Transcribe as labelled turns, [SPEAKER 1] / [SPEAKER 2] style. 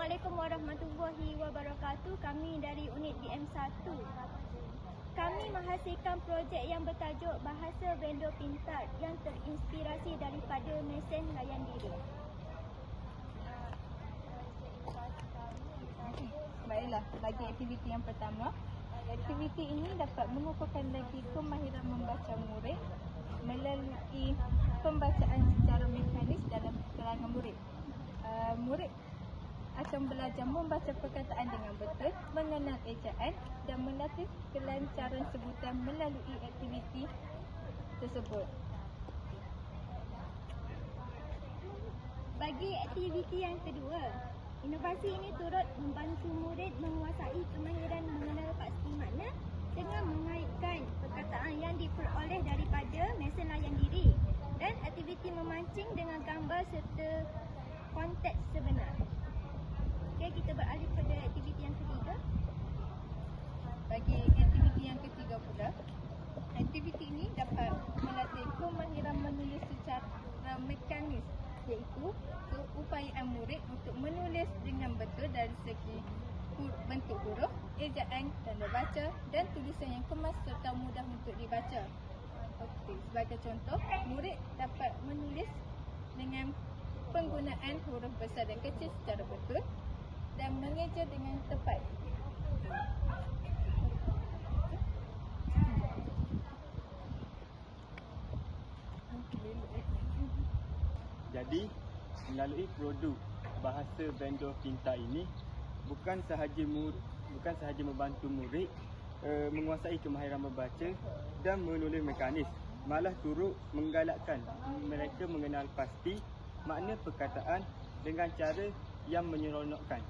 [SPEAKER 1] Assalamualaikum warahmatullahi wabarakatuh. Kami dari unit BM1. Kami menghasilkan projek yang bertajuk Bahasa Vendor Pintar yang terinspirasi daripada mesin layan diri.
[SPEAKER 2] Baiklah, bagi aktiviti yang pertama, aktiviti ini dapat mengukuhkan lagi kemahiran membaca murid melalui pembacaan secara mekanis dalam kalangan murid. Murid akan belajar membaca perkataan dengan betul, mengenal ejaan dan melatih kelancaran sebutan melalui aktiviti tersebut.
[SPEAKER 1] Bagi aktiviti yang kedua, inovasi ini turut membantu murid menguasai kemahiran mengenal pasti makna dengan mengaitkan perkataan yang diperoleh daripada mesin layan diri dan aktiviti memancing dengan gambar serta konteks sebenar. Okey, kita beralih pada aktiviti yang ketiga.
[SPEAKER 2] Bagi aktiviti yang ketiga pula, aktiviti ini dapat melatih kemahiran menulis secara mekanis, iaitu keupayaan murid untuk menulis dengan betul dari segi bentuk huruf, ejaan, tanda baca dan tulisan yang kemas serta mudah untuk dibaca. Okey, sebagai contoh, murid dapat menulis dengan penggunaan huruf besar dan kecil secara betul dan mengeja dengan tepat.
[SPEAKER 3] Jadi, melalui produk Bahasa Vendor Pintar ini bukan sahaja membantu murid menguasai kemahiran membaca dan menulis mekanis, malah turut menggalakkan mereka mengenal pasti makna perkataan dengan cara yang menyeronokkan.